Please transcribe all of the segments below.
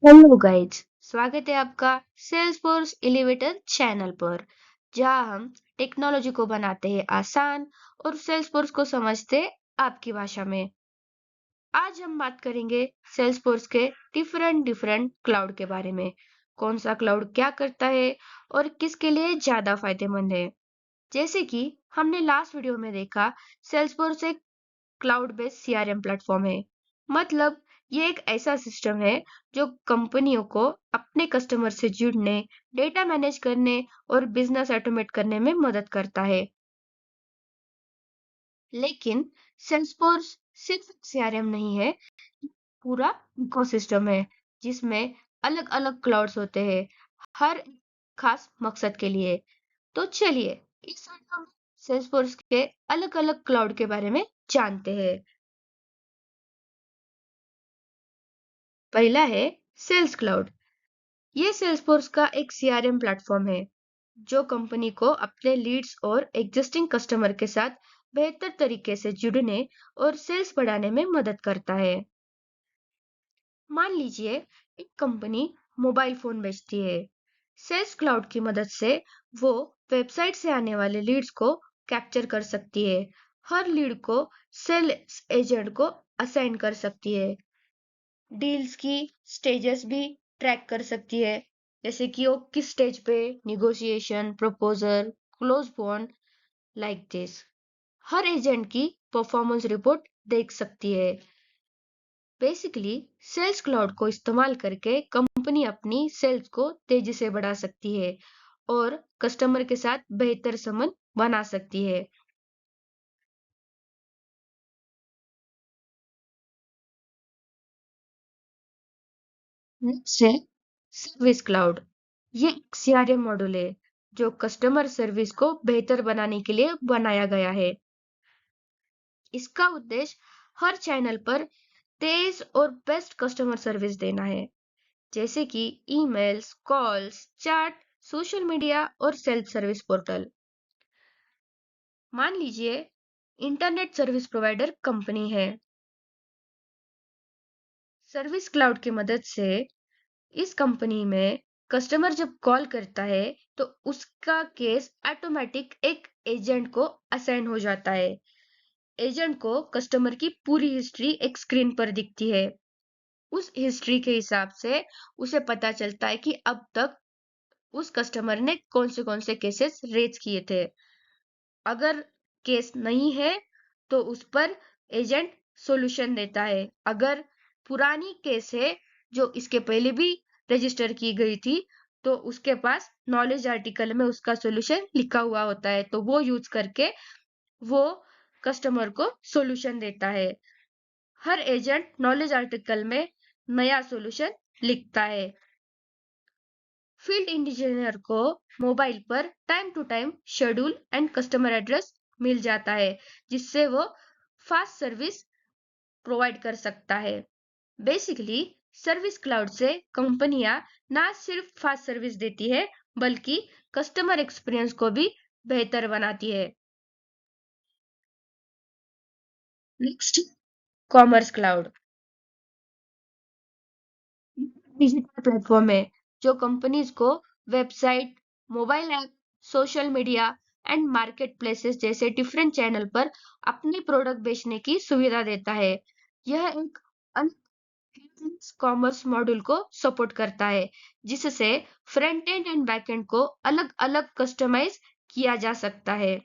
Hello guys, स्वागत है आपका सेल्सफोर्स एलिवेटर चैनल पर, जहां हम टेक्नोलॉजी को बनाते हैं आसान और सेल्सफोर्स को समझते हैं आपकी भाषा में। आज हम बात करेंगे सेल्सफोर्स के डिफरेंट डिफरेंट क्लाउड के बारे में। कौन सा क्लाउड क्या करता है और किसके लिए ज्यादा फायदेमंद है। जैसे कि हमने लास्ट वीडियो में देखा, सेल्सफोर्स एक क्लाउड बेस्ड सीआरएम प्लेटफॉर्म है। मतलब ये एक ऐसा सिस्टम है जो कंपनियों को अपने कस्टमर से जुड़ने, डेटा मैनेज करने और बिजनेस ऑटोमेट करने में मदद करता है। लेकिन सेल्सफोर्स सिर्फ सीआरएम नहीं है, पूरा इकोसिस्टम है जिसमें अलग-अलग क्लाउड्स होते हैं, हर एक खास मकसद के लिए। तो चलिए इस वीडियो में सेल्सफोर्स के अलग-अलग क्लाउड के बारे में जानते हैं। पहला है सेल्स क्लाउड। ये सेल्सफोर्स का एक सीआरएम प्लेटफॉर्म है जो कंपनी को अपने लीड्स और एग्जिस्टिंग कस्टमर के साथ बेहतर तरीके से जुड़ने और सेल्स बढ़ाने में मदद करता है। मान लीजिए एक कंपनी मोबाइल फोन बेचती है। सेल्स क्लाउड की मदद से वो वेबसाइट से आने वाले लीड्स को कैप्चर कर सकती है। हर लीड को सेल्स एजेंट को असाइन कर सकती है। डील्स की स्टेजेस भी ट्रैक कर सकती है, जैसे कि वो किस स्टेज पे, negotiation, proposal, close bond, like this. Her agent की परफॉर्मेंस रिपोर्ट देख सकती है। बेसिकली सेल्स क्लाउड को इस्तेमाल करके कंपनी अपनी सेल्स को तेजी से बढ़ा सकती है और कस्टमर के साथ बेहतर संबंध बना सकती है। नेक्स्ट है सर्विस क्लाउड। ये एक सीआरएम मॉड्यूल है जो कस्टमर सर्विस को बेहतर बनाने के लिए बनाया गया है। इसका उद्देश्य हर चैनल पर तेज और बेस्ट कस्टमर सर्विस देना है, जैसे कि emails, calls, chat, social media और सेल्फ सर्विस पोर्टल। मान लीजिए इंटरनेट सर्विस प्रोवाइडर कंपनी है। सर्विस क्लाउड की मदद से इस कंपनी में कस्टमर जब कॉल करता है तो उसका केस ऑटोमेटिक एक एजेंट को असाइन हो जाता है। एजेंट को कस्टमर की पूरी हिस्ट्री एक स्क्रीन पर दिखती है। उस हिस्ट्री के हिसाब से उसे पता चलता है कि अब तक उस कस्टमर ने कौन से केसेस रेज किए थे। अगर केस नहीं है तो उस पर एजेंट सॉल्यूशन देता है। अगर पुरानी केस है जो इसके पहले भी रजिस्टर की गई थी तो उसके पास नॉलेज आर्टिकल में उसका सॉल्यूशन लिखा हुआ होता है, तो वो यूज करके वो कस्टमर को सॉल्यूशन देता है। हर एजेंट नॉलेज आर्टिकल में नया सॉल्यूशन लिखता है। फील्ड इंजीनियर को मोबाइल पर time to time schedule and customer address मिल जाता है, जिससे वो फास्ट सर्विस प्रोवाइड कर सकता है। बेसिकली सर्विस क्लाउड से कंपनियां ना सिर्फ फास्ट सर्विस देती है बल्कि कस्टमर एक्सपीरियंस को भी बेहतर बनाती है। Next, commerce cloud digital platform है जो कंपनीज को website, mobile app, social media and market places जैसे डिफरेंट चैनल पर अपने प्रोडक्ट बेचने की सुविधा देता है। यह एक कॉमर्स मॉड्यूल को सपोर्ट करता है, जिससे front end and back and को अलग अलग कस्टमाइज किया जा सकता है।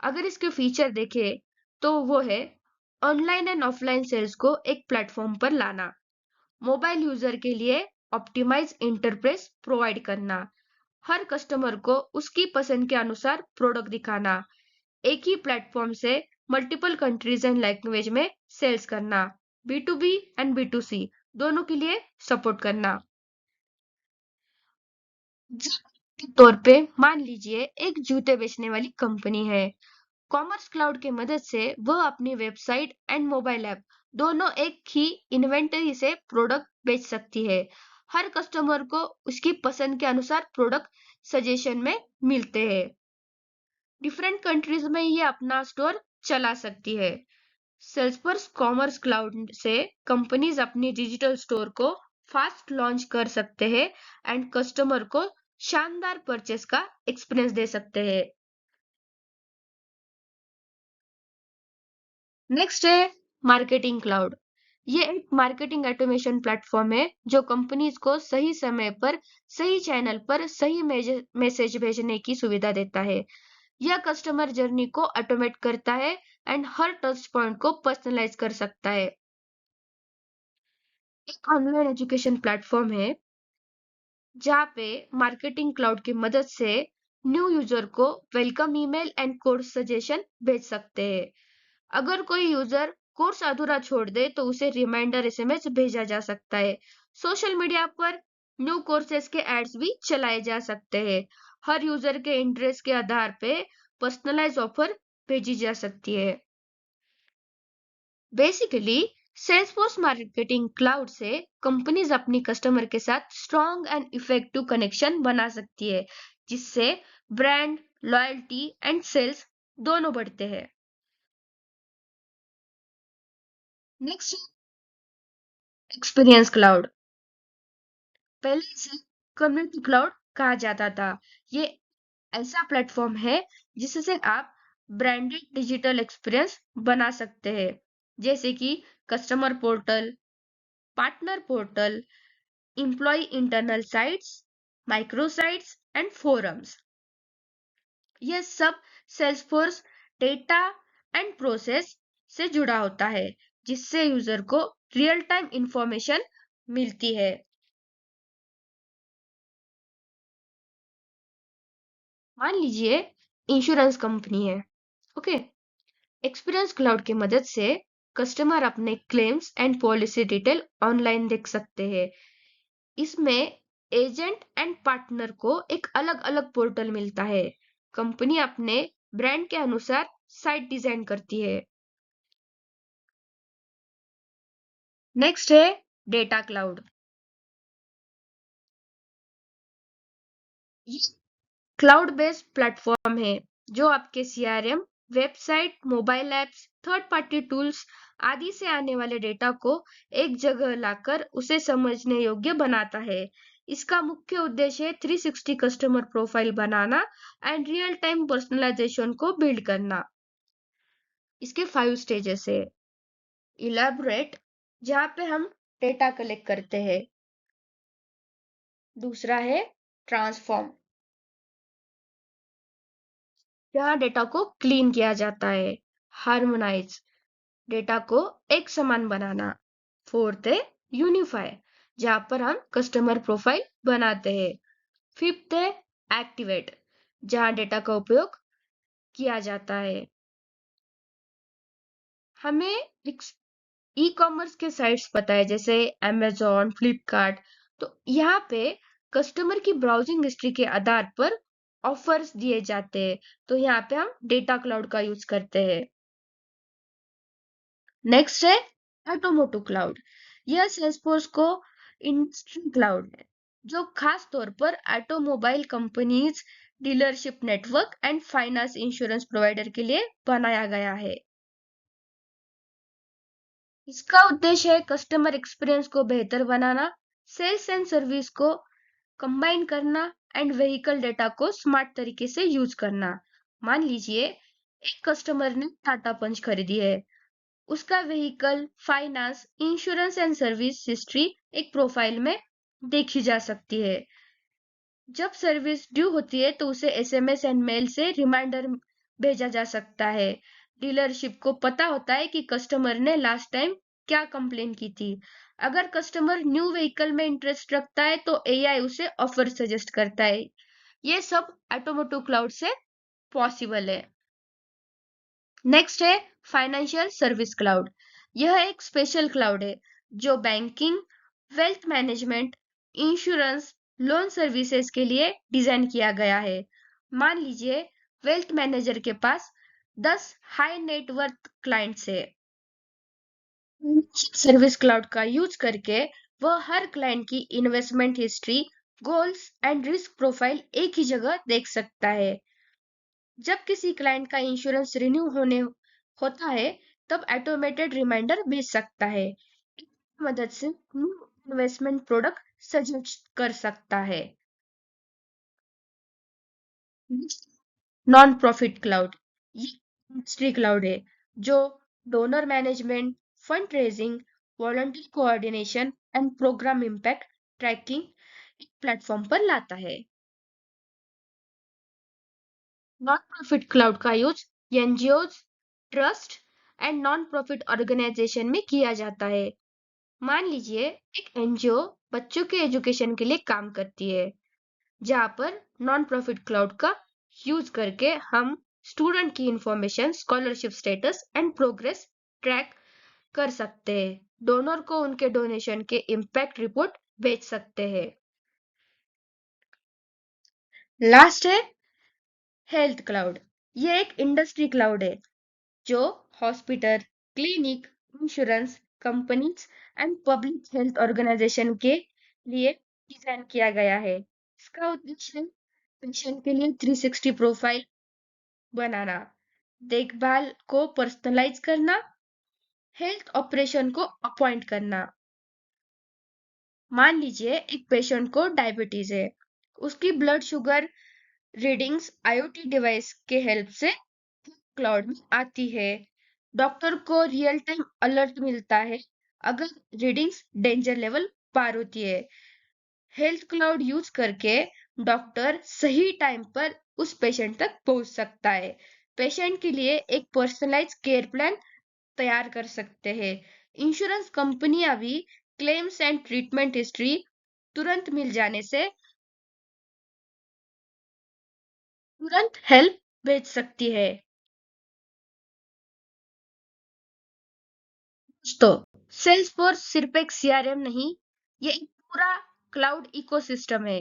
अगर इसके फीचर देखें तो वो है ऑनलाइन एंड ऑफलाइन सेल्स को एक प्लेटफॉर्म पर लाना, मोबाइल यूजर के लिए ऑप्टिमाइज इंटरफेस प्रोवाइड करना, हर कस्टमर को उसकी पसंद के अनुसार प्रोडक्ट दिखाना, एक ही प्लेटफॉर्म से मल्टीपल कंट्रीज एंड लैंग्वेज में सेल्स करना, B to B and B to C दोनों के लिए सपोर्ट करना। एग्जाम्पल के तौर पे मान लीजिए एक जूते बेचने वाली कंपनी है। कॉमर्स क्लाउड की मदद से वह अपनी वेबसाइट एंड मोबाइल ऐप दोनों एक ही इन्वेंटरी से प्रोडक्ट बेच सकती है। हर कस्टमर को उसकी पसंद के अनुसार प्रोडक्ट सजेशन में मिलते हैं। डिफरेंट कंट्रीज में ये अपना स्टोर चला सकती है। सेल्सफोर्स कॉमर्स क्लाउड से कंपनीज अपनी डिजिटल स्टोर को फास्ट लॉन्च कर सकते हैं एंड कस्टमर को शानदार परचेस का एक्सपीरियंस दे सकते हैं। नेक्स्ट है मार्केटिंग क्लाउड। ये एक मार्केटिंग ऑटोमेशन प्लेटफॉर्म है जो कंपनीज को सही समय पर सही चैनल पर सही मैसेज भेजने की सुविधा देता है। यह कस्टमर जर्नी को ऑटोमेट करता है एंड हर टच पॉइंट को पर्सनलाइज कर सकता है। एक ऑनलाइन एजुकेशन प्लेटफॉर्म है जहाँ पे मार्केटिंग क्लाउड की मदद से न्यू यूजर को welcome email and course suggestion भेज सकते हैं। अगर कोई यूजर कोर्स अधूरा छोड़ दे तो उसे रिमाइंडर एसएमएस भेजा जा सकता है। सोशल मीडिया पर न्यू कोर्सेज के एड्स भी चलाए जा सकते हैं। हर यूजर के इंटरेस्ट के आधार पे पर्सनलाइज ऑफर भेजी जा सकती है। बेसिकली सेल्सफोर्स मार्केटिंग क्लाउड से कंपनीज अपनी कस्टमर के साथ स्ट्रॉन्ग एंड इफेक्टिव कनेक्शन बना सकती है, जिससे ब्रांड लॉयल्टी एंड सेल्स दोनों बढ़ते हैं। Next, experience cloud. पहले इसे कम्युनिटी क्लाउड कहा जाता था। ये ऐसा प्लेटफॉर्म है जिससे आप ब्रांडेड डिजिटल एक्सपीरियंस बना सकते हैं, जैसे कि customer portal, partner portal, employ internal sites, micro sites and forums. यह सब सेल्सफोर्स डेटा एंड प्रोसेस से जुड़ा होता है, जिससे यूजर को रियल टाइम इंफॉर्मेशन मिलती है। मान लीजिए इंश्योरेंस कंपनी है। ओके, एक्सपीरियंस क्लाउड की मदद से कस्टमर अपने claims and policy detail online देख सकते हैं। इसमें एजेंट एंड पार्टनर को एक अलग-अलग पोर्टल मिलता है। कंपनी अपने ब्रांड के अनुसार साइट डिजाइन करती है। नेक्स्ट है डेटा क्लाउड। ये क्लाउड बेस्ड प्लेटफॉर्म है जो आपके CRM, website, mobile apps, third party tools आदि से आने वाले डेटा को एक जगह लाकर उसे समझने योग्य बनाता है। इसका मुख्य उद्देश्य है 360 कस्टमर प्रोफाइल बनाना एंड रियल टाइम पर्सनलाइजेशन को बिल्ड करना। इसके 5 स्टेजेस है। इलैबोरेट, जहाँ पे हम डेटा कलेक्ट करते हैं। दूसरा है ट्रांसफॉर्म, जहाँ डेटा को क्लीन किया जाता है। हार्मोनाइज, डेटा को एक समान बनाना। फोर्थ है यूनिफाई, जहाँ पर हम कस्टमर प्रोफाइल बनाते हैं। फिफ्थ है एक्टिवेट, जहाँ डेटा का उपयोग किया जाता है। हमें ई कॉमर्स के साइट्स पता है, जैसे अमेजोन, फ्लिपकार्ट। तो यहाँ पे कस्टमर की ब्राउजिंग हिस्ट्री के आधार पर ऑफर्स दिए जाते हैं। तो यहाँ पे हम डेटा क्लाउड का यूज करते हैं। नेक्स्ट है ऑटोमोटिव क्लाउड। यह सेल्सफोर्स को इंडस्ट्री क्लाउड है, जो खास तौर पर automobile companies, dealership network and finance insurance provider के लिए बनाया गया है। इसका उद्देश्य है कस्टमर एक्सपीरियंस को बेहतर बनाना, सेल्स एंड सर्विस को कंबाइन करना एंड व्हीकल डेटा को स्मार्ट तरीके से यूज करना। मान लीजिए एक कस्टमर ने टाटा पंच खरीदी है। उसका vehicle, finance, insurance and service history एक प्रोफाइल में देखी जा सकती है। जब सर्विस ड्यू होती है तो उसे एसएमएस एंड मेल से रिमाइंडर भेजा जा सकता है। डीलरशिप को पता होता है कि कस्टमर ने लास्ट टाइम क्या कंप्लेन की थी। अगर कस्टमर न्यू व्हीकल में इंटरेस्ट रखता है तो एआई उसे ऑफर सजेस्ट करता है। ये सब ऑटोमोटिव क्लाउड से पॉसिबल है। नेक्स्ट है फाइनेंशियल सर्विस क्लाउड। यह एक स्पेशल क्लाउड है जो banking, wealth management, insurance, loan services के लिए डिजाइन किया गया है। मान लीजिए वेल्थ मैनेजर के पास 10 हाई नेटवर्थ क्लाइंट्स है। सर्विस क्लाउड का यूज करके वह हर क्लाइंट की investment history, goals and risk profile एक ही जगह देख सकता है। जब किसी क्लाइंट का इंश्योरेंस रिन्यू होने होता है, तब ऑटोमेटेड रिमाइंडर भेज सकता है। मदद से इन्वेस्टमेंट प्रोडक्ट सजेस्ट कर सकता है। नॉन प्रॉफिट क्लाउड, ये इंडस्ट्री क्लाउड है जो donor management, fund raising, volunteer coordination and programme impact tracking एक प्लेटफॉर्म पर लाता है। नॉन प्रॉफिट क्लाउड का use NGOs, trust and non profit organisation में किया जाता है। मान लीजिए एक एनजीओ बच्चों के एजुकेशन के लिए काम करती है, जहाँ पर नॉन प्रॉफिट क्लाउड का यूज करके हम स्टूडेंट की information, scholarship status and progress track कर सकते हैं। डोनर को उनके डोनेशन के इम्पैक्ट रिपोर्ट भेज सकते हैं। लास्ट है हेल्थ क्लाउड। ये एक इंडस्ट्री क्लाउड है जो hospital, clinic, insurance companies and public health organisation के लिए डिजाइन किया गया है। इसका उद्देश्य पेशेंट के लिए 360 प्रोफाइल बनाना, देखभाल को पर्सनलाइज करना, हेल्थ ऑपरेशन को अपॉइंट करना। मान लीजिए एक पेशेंट को डायबिटीज है, उसकी blood sugar readings IoT device के हेल्प से क्लाउड में आती है। डॉक्टर को रियल टाइम अलर्ट मिलता है अगर रीडिंग्स डेंजर लेवल पार होती है। हेल्थ क्लाउड यूज करके डॉक्टर सही टाइम पर उस पेशेंट तक पहुंच सकता है। पेशेंट के लिए एक पर्सनलाइज केयर प्लान तैयार कर सकते हैं। इंश्योरेंस कंपनियां भी क्लेम्स एंड ट्रीटमेंट हिस्ट्री तुरंत मिल जाने से तुरंत हेल्प भेज सकती है। तो सेल्सफोर्स सिर्फ एक सीआरएम नहीं, ये एक पूरा क्लाउड इकोसिस्टम है।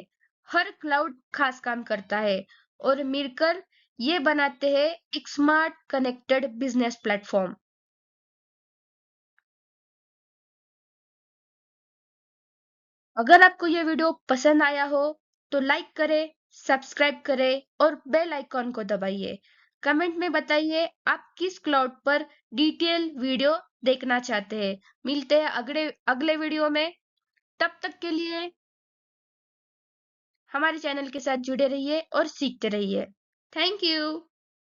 हर क्लाउड खास काम करता है और मिलकर ये बनाते हैं एक स्मार्ट कनेक्टेड बिजनेस प्लेटफॉर्म। अगर आपको ये वीडियो पसंद आया हो तो लाइक करें, सब्सक्राइब करें और बेल आइकॉन को दबाइए। कमेंट में बताइए आप किस क्लाउड पर डिटेल वीडियो देखना चाहते हैं। मिलते हैं अगले अगले वीडियो में। तब तक के लिए हमारे चैनल के साथ जुड़े रहिए और सीखते रहिए। Thank you.